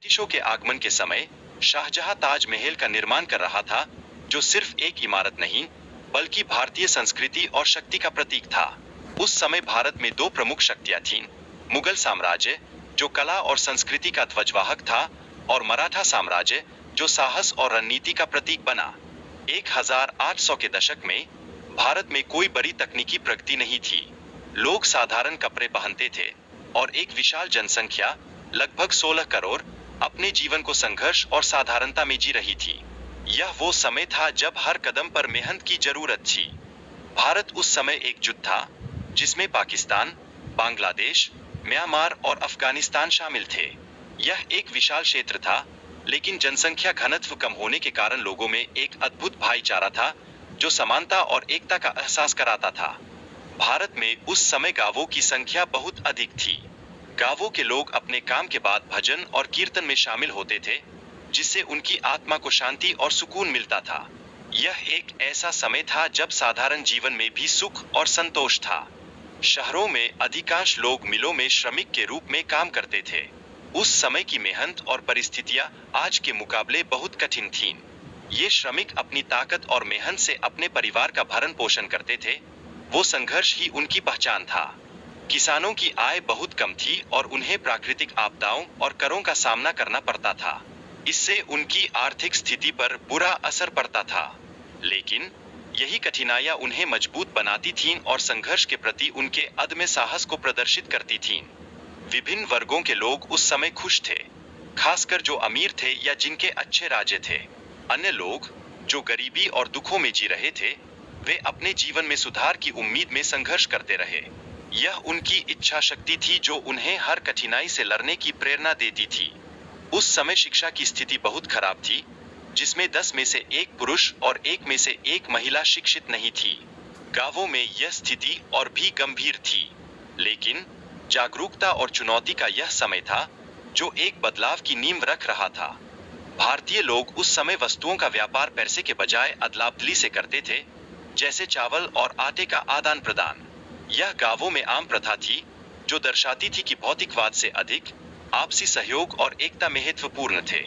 ब्रिटिशों के आगमन के समय शाहजहां ताजमहल का निर्माण कर रहा था, जो सिर्फ एक इमारत नहीं बल्कि भारतीय संस्कृति और शक्ति का प्रतीक था। उस समय भारत में दो प्रमुख शक्तियां थीं, मुगल साम्राज्य जो कला और संस्कृति का ध्वजवाहक था और मराठा साम्राज्य जो साहस और रणनीति का प्रतीक बना। 1800 के दशक में भारत में कोई बड़ी तकनीकी प्रगति नहीं थी। लोग साधारण कपड़े पहनते थे और एक विशाल जनसंख्या लगभग 16 करोड़ अपने जीवन को संघर्ष और साधारणता में जी रही थी। यह वो समय था जब हर कदम पर मेहनत की जरूरत थी। भारत उस समय एकजुट था, जिसमें पाकिस्तान, बांग्लादेश, म्यांमार और अफगानिस्तान शामिल थे। यह एक विशाल क्षेत्र था, लेकिन जनसंख्या घनत्व कम होने के कारण लोगों में एक अद्भुत भाईचारा था जो समानता और एकता का एहसास कराता था। भारत में उस समय गांवों की संख्या बहुत अधिक थी। गांवों के लोग अपने काम के बाद भजन और कीर्तन में शामिल होते थे, जिससे उनकी आत्मा को शांति और सुकून मिलता था। यह एक ऐसा समय था जब साधारण जीवन में भी सुख और संतोष था। शहरों में अधिकांश लोग मिलों में श्रमिक के रूप में काम करते थे। उस समय की मेहनत और परिस्थितियां आज के मुकाबले बहुत कठिन थीं। ये श्रमिक अपनी ताकत और मेहनत से अपने परिवार का भरण पोषण करते थे। वो संघर्ष ही उनकी पहचान था। किसानों की आय बहुत कम थी और उन्हें प्राकृतिक आपदाओं और करों का सामना करना पड़ता था। इससे उनकी आर्थिक स्थिति पर बुरा असर पड़ता था। लेकिन यही कठिनाइयां उन्हें मजबूत बनाती थीं और संघर्ष के प्रति उनके अदम्य साहस को प्रदर्शित करती थीं। विभिन्न वर्गों के लोग उस समय खुश थे, खासकर जो अमीर थे या जिनके अच्छे राज्य थे। अन्य लोग जो गरीबी और दुखों में जी रहे थे, वे अपने जीवन में सुधार की उम्मीद में संघर्ष करते रहे। यह उनकी इच्छा शक्ति थी जो उन्हें हर कठिनाई से लड़ने की प्रेरणा देती थी। उस समय शिक्षा की स्थिति बहुत खराब थी, जिसमें 10 में से 1 पुरुष और 1 में से 1 महिला शिक्षित नहीं थी। गांवों में यह स्थिति और भी गंभीर थी। लेकिन जागरूकता और चुनौती का यह समय था जो एक बदलाव की नींव रख रहा था। भारतीय लोग उस समय वस्तुओं का व्यापार पैसे के बजाय अदला-बदली से करते थे, जैसे चावल और आटे का आदान प्रदान। यह गांवों में आम प्रथा थी, जो दर्शाती थी कि भौतिकवाद से अधिक आपसी सहयोग और एकता महत्वपूर्ण थे।